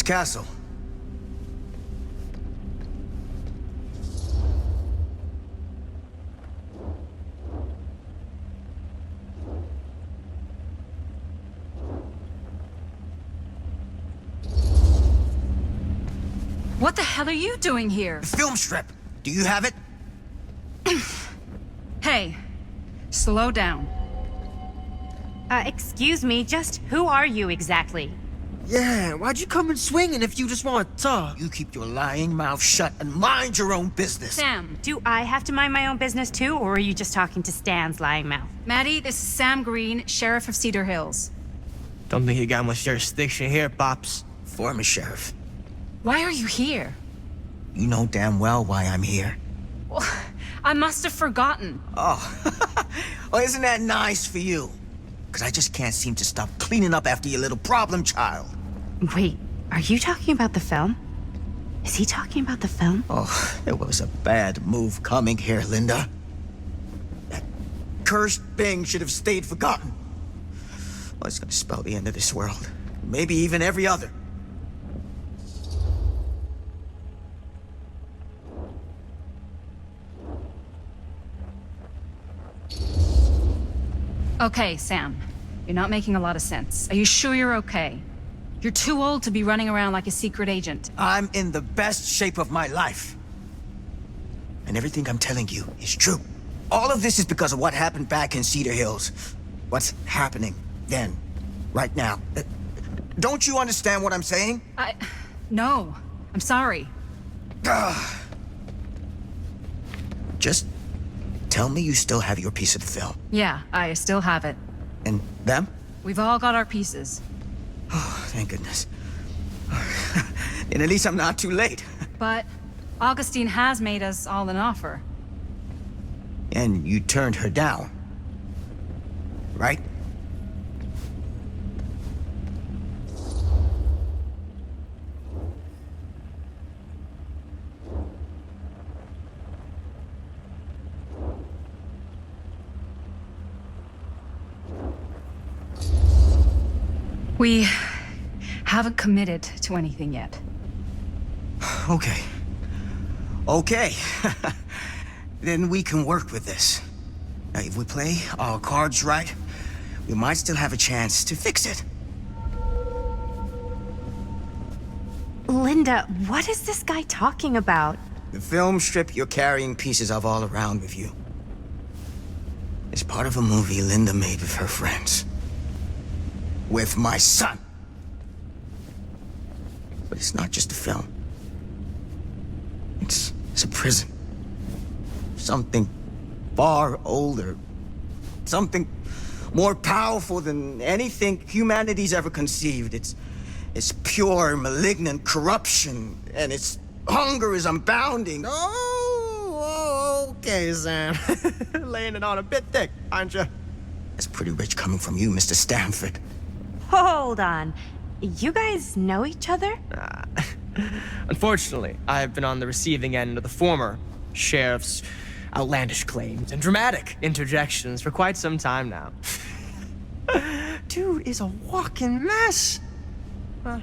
castle? What the hell are you doing here? The film strip. Do you have it? Hey, slow down. Excuse me, just who are you exactly? Yeah, why'd you come in swinging if you just want to talk? You keep your lying mouth shut and mind your own business. Sam. Do I have to mind my own business too, or are you just talking to Stan's lying mouth? Maddie, this is Sam Green, Sheriff of Cedar Hills. Don't think you got much jurisdiction here, Pops. Former sheriff. Why are you here? You know damn well why I'm here. Well, I must have forgotten. Oh, oh, isn't that nice for you? Because I just can't seem to stop cleaning up after your little problem child. Wait, are you talking about the film? Is he talking about the film? Oh, it was a bad move coming here, Linda. That cursed thing should have stayed forgotten. Well, it's gonna spell the end of this world. Maybe even every other. Okay, Sam. You're not making a lot of sense. Are you sure you're okay? You're too old to be running around like a secret agent. I'm in the best shape of my life. And everything I'm telling you is true. All of this is because of what happened back in Cedar Hills. What's happening then, right now. Don't you understand what I'm saying? No. I'm sorry. Just tell me you still have your piece of the film. Yeah, I still have it. And them? We've all got our pieces. Oh, thank goodness. And at least I'm not too late. But Augustine has made us all an offer. And you turned her down, right? We haven't committed to anything yet. Okay. Okay. Then we can work with this. Now, if we play our cards right, we might still have a chance to fix it. Linda, what is this guy talking about? The film strip you're carrying pieces of all around with you. It's part of a movie Linda made with her friends. With my son. But it's not just a film. It's a prison. Something far older. Something more powerful than anything humanity's ever conceived. It's pure, malignant corruption, and its hunger is unbounding. Oh, okay, Sam. Laying it on a bit thick, aren't you? That's pretty rich coming from you, Mr. Stanford. Hold on. You guys know each other? Unfortunately, I've been on the receiving end of the former sheriff's outlandish claims and dramatic interjections for quite some time now. Dude is a walking mess. But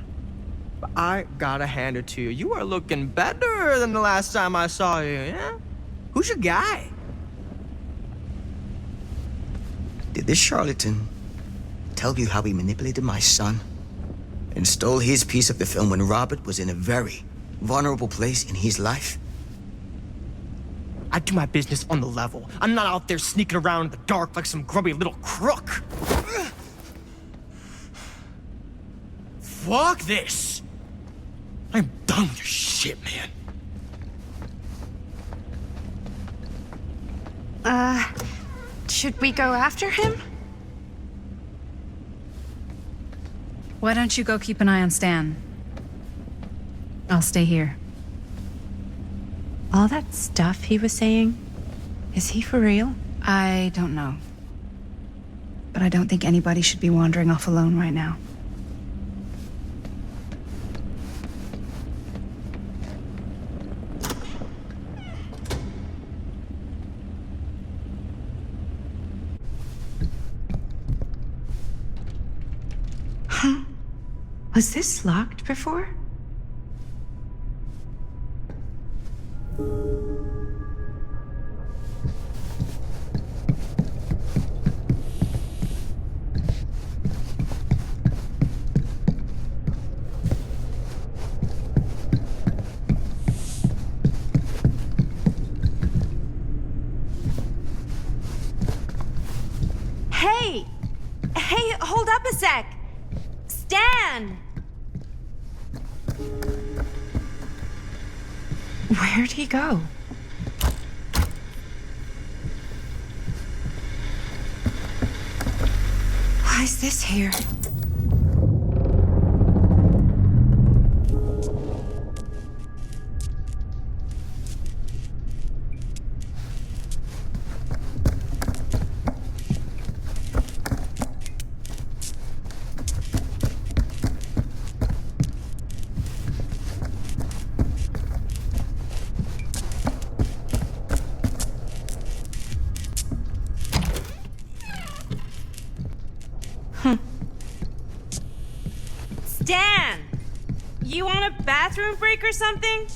I gotta hand it to you. You are looking better than the last time I saw you, yeah? Who's your guy? Did this charlatan tell you how he manipulated my son and stole his piece of the film when Robert was in a very vulnerable place in his life? I do my business on the level. I'm not out there sneaking around in the dark like some grubby little crook. Fuck this. I'm done with your shit, man. Should we go after him? Why don't you go keep an eye on Stan? I'll stay here. All that stuff he was saying, is he for real? I don't know. But I don't think anybody should be wandering off alone right now. Was this locked before? Hey! Hey, hold up a sec! Stan! Where'd he go? Why is this here? Stan! You on a bathroom break or something?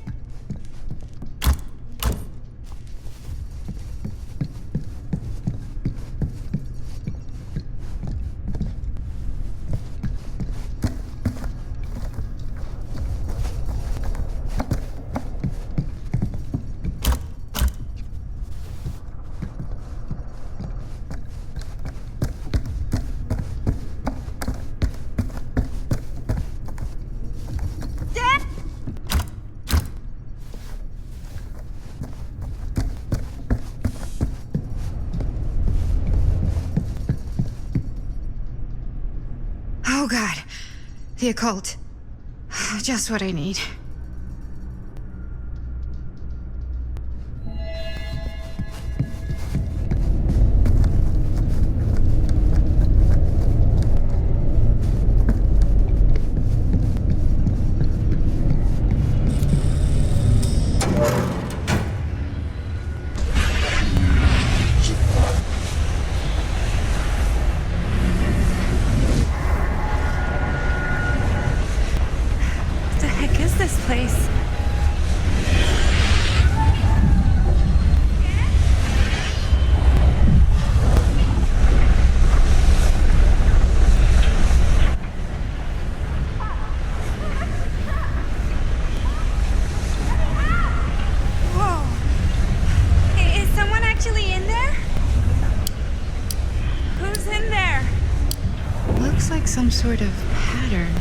Oh god. The occult. Just what I need. This place. Whoa. Is someone actually in there? Who's in there? Looks like some sort of pattern.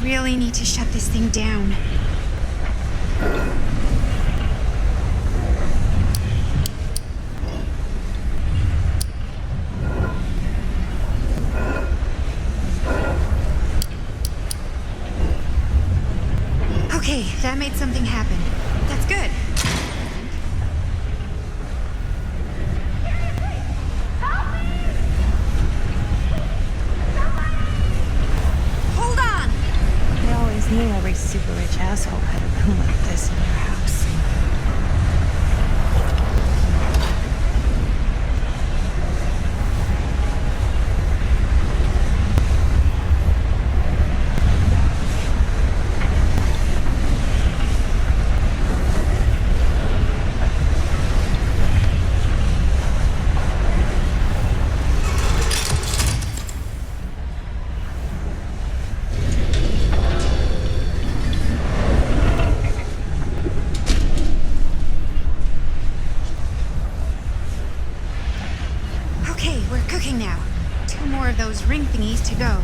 Really need to shut this thing down. Okay, that made something happen. That's good. Knew every super rich asshole had a room like this in their house. Okay, we're cooking now. 2 more of those ring thingies to go.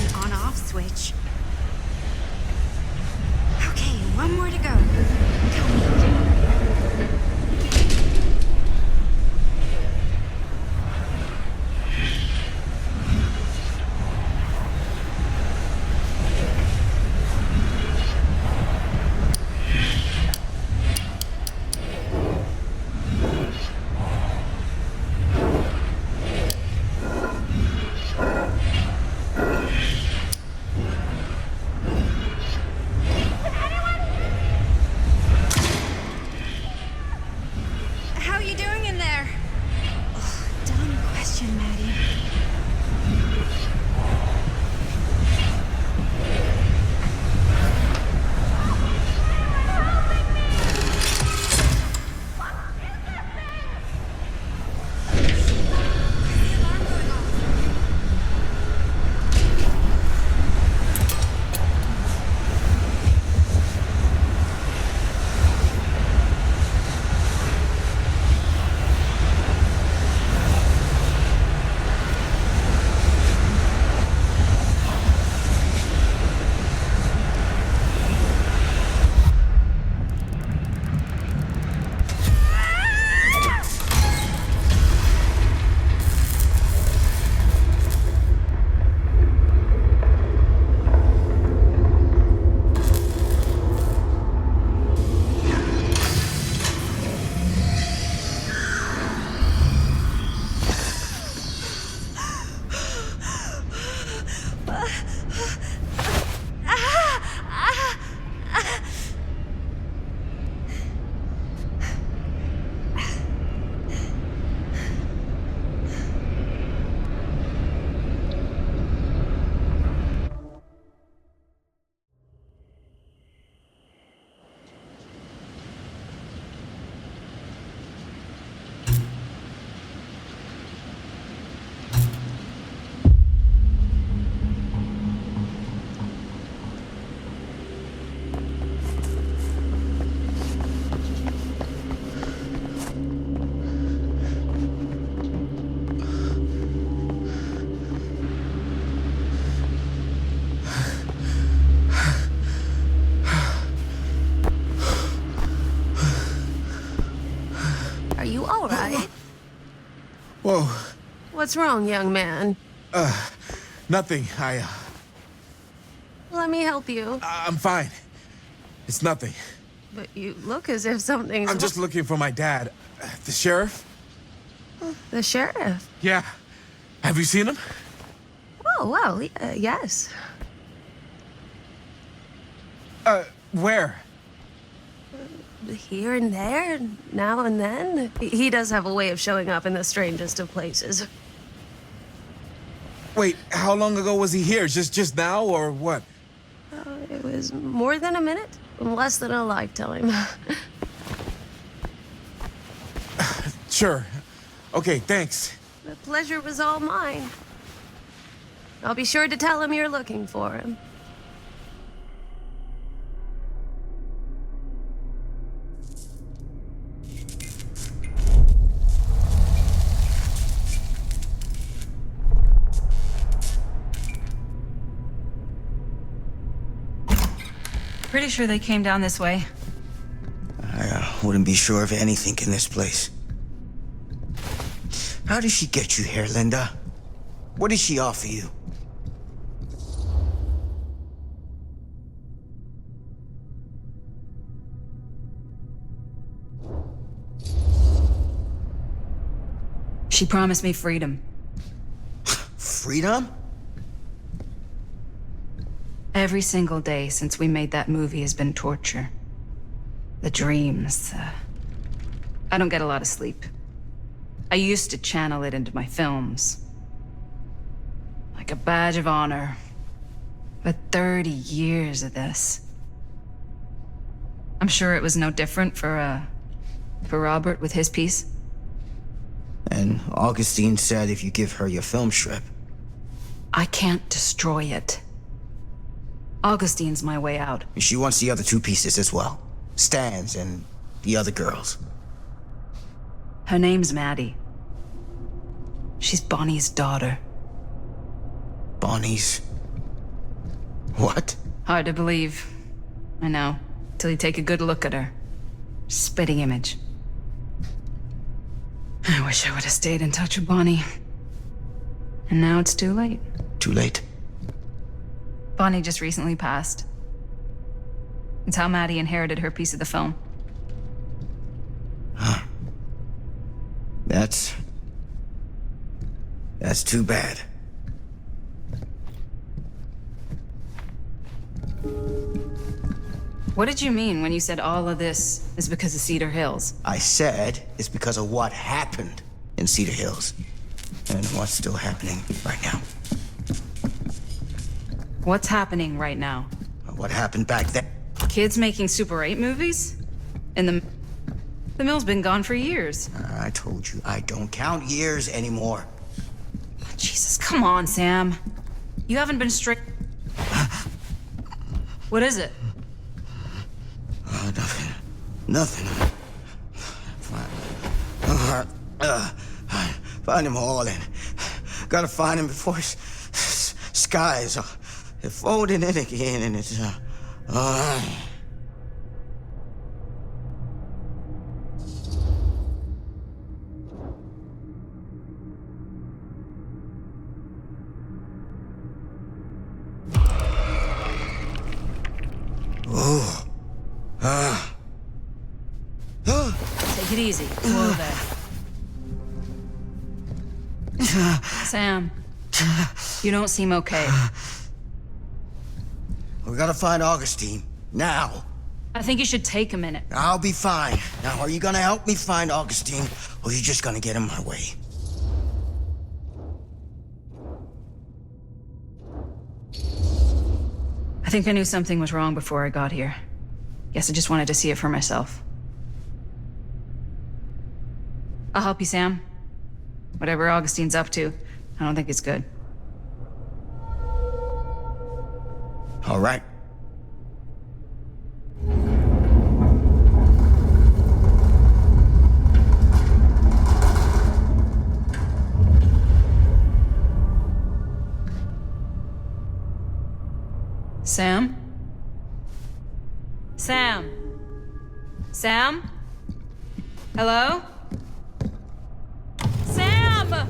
an on-off switch. Okay, one more to go. Go me. How are you doing in there? Oh, dumb question, Maddie. Are you all right? Whoa, What's wrong, young man? nothing. Let me help you. I'm fine. It's nothing. But you look as if something's... I'm just looking for my dad. The sheriff? The sheriff? Yeah. Have you seen him? Oh, well, yes. Where? Here and there, now and then. He does have a way of showing up in the strangest of places. Wait, how long ago was he here? Just now or what? It was more than a minute, less than a lifetime. Sure. Okay, thanks. The pleasure was all mine. I'll be sure to tell him you're looking for him. Pretty sure they came down this way. I wouldn't be sure of anything in this place. How did she get you here, Linda? What did she offer you? She promised me freedom. Freedom? Every single day since we made that movie has been torture. The dreams. I don't get a lot of sleep. I used to channel it into my films. Like a badge of honor. But 30 years of this. I'm sure it was no different for Robert with his piece. And Augustine said if you give her your film strip. I can't destroy it. Augustine's my way out. She wants the other two pieces as well. Stan's and the other girls. Her name's Maddie. She's Bonnie's daughter. Bonnie's What? Hard to believe. I know. Till you take a good look at her. Spitting image. I wish I would have stayed in touch with Bonnie. And now it's too late. Too late. Bonnie just recently passed. It's how Maddie inherited her piece of the film. Huh. That's too bad. What did you mean when you said all of this is because of Cedar Hills? I said it's because of what happened in Cedar Hills. And what's still happening right now. What's happening right now? What happened back then? Kids making Super 8 movies? And the mill's been gone for years. I told you, I don't count years anymore. Jesus, come on, Sam. You haven't been strict. What is it? Nothing. Nothing. Find him all and gotta find him before his skies are folding in again and it's Take it easy. Whoa there. Sam, you don't seem okay. We gotta find Augustine. Now. I think you should take a minute. I'll be fine. Now, are you gonna help me find Augustine, or are you just gonna get in my way? I think I knew something was wrong before I got here. Guess I just wanted to see it for myself. I'll help you, Sam. Whatever Augustine's up to, I don't think it's good. All right. Sam? Sam? Sam? Hello? Sam!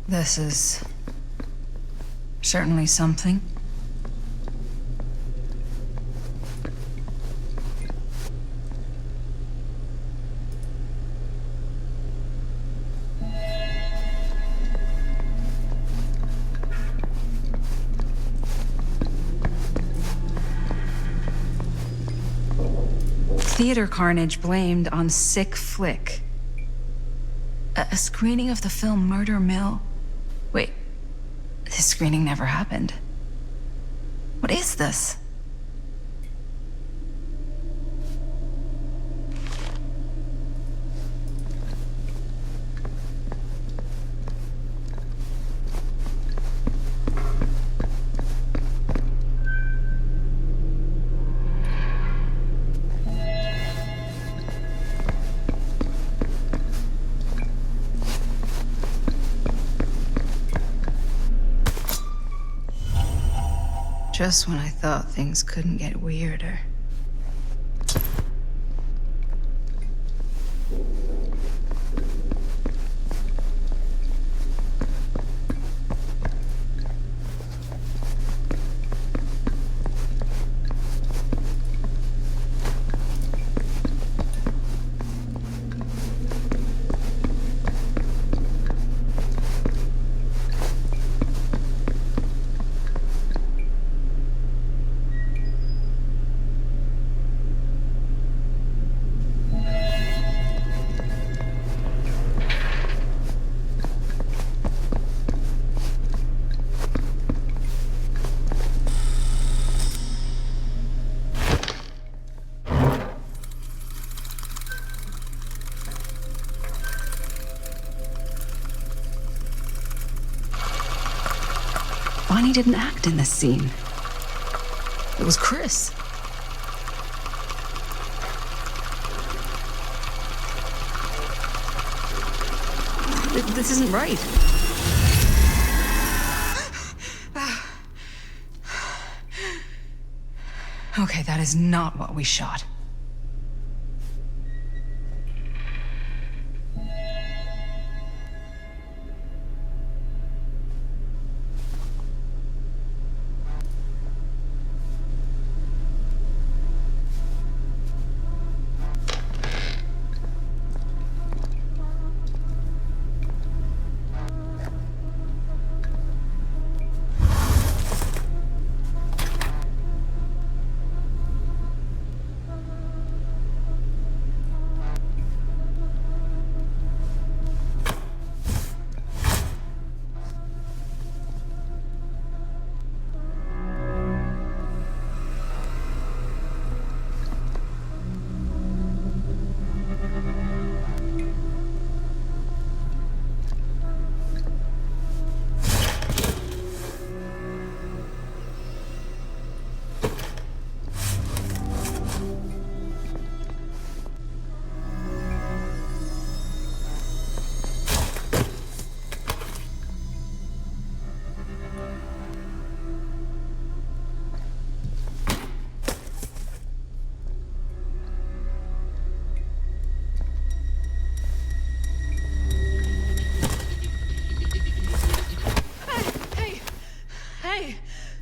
This is certainly something. Theater carnage blamed on sick flick. A screening of the film Murder Mill? Wait, this screening never happened. What is this? Just when I thought things couldn't get weirder. Bonnie didn't act in this scene. It was Chris. This isn't right. Okay, that is not what we shot.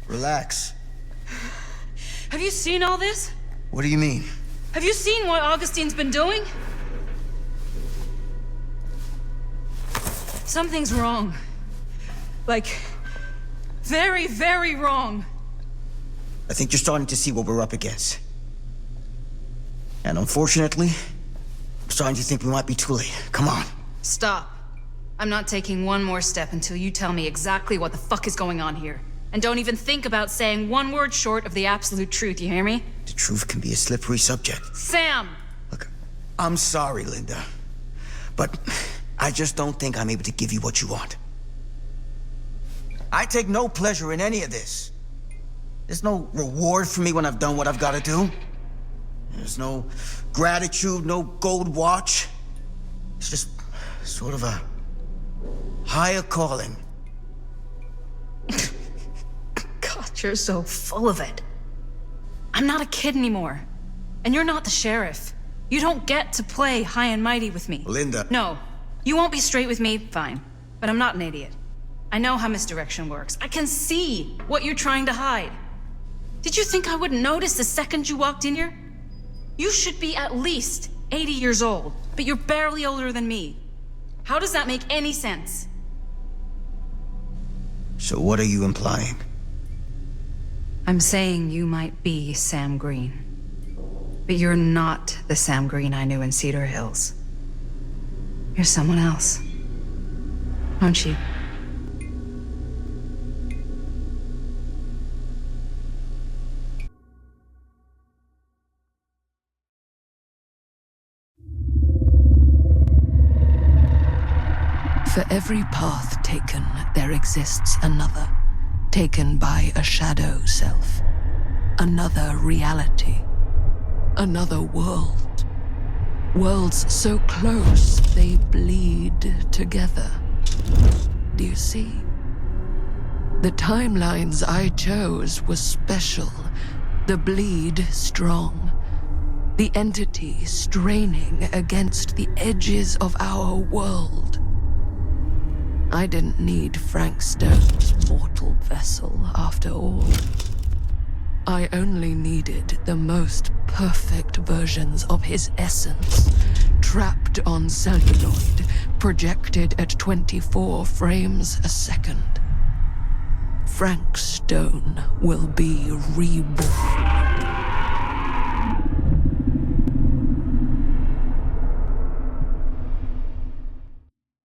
Relax. Have you seen all this? What do you mean? Have you seen what Augustine's been doing? Something's wrong. Like, very, very wrong. I think you're starting to see what we're up against. And unfortunately, I'm starting to think we might be too late. Come on. Stop. I'm not taking one more step until you tell me exactly what the fuck is going on here. And don't even think about saying one word short of the absolute truth, you hear me? The truth can be a slippery subject. Sam! Look, I'm sorry, Linda. But I just don't think I'm able to give you what you want. I take no pleasure in any of this. There's no reward for me when I've done what I've got to do. There's no gratitude, no gold watch. It's just sort of a higher calling. God, you're so full of it. I'm not a kid anymore. And you're not the sheriff. You don't get to play high and mighty with me. Linda. No. You won't be straight with me, fine. But I'm not an idiot. I know how misdirection works. I can see what you're trying to hide. Did you think I wouldn't notice the second you walked in here? You should be at least 80 years old, but you're barely older than me. How does that make any sense? So what are you implying? I'm saying you might be Sam Green. But you're not the Sam Green I knew in Cedar Hills. You're someone else. Aren't you? For every path taken, there exists another, taken by a shadow self, another reality, another world. Worlds so close they bleed together. Do you see? The timelines I chose were special, the bleed strong, the entity straining against the edges of our world. I didn't need Frank Stone's mortal vessel, after all. I only needed the most perfect versions of his essence, trapped on celluloid, projected at 24 frames a second. Frank Stone will be reborn.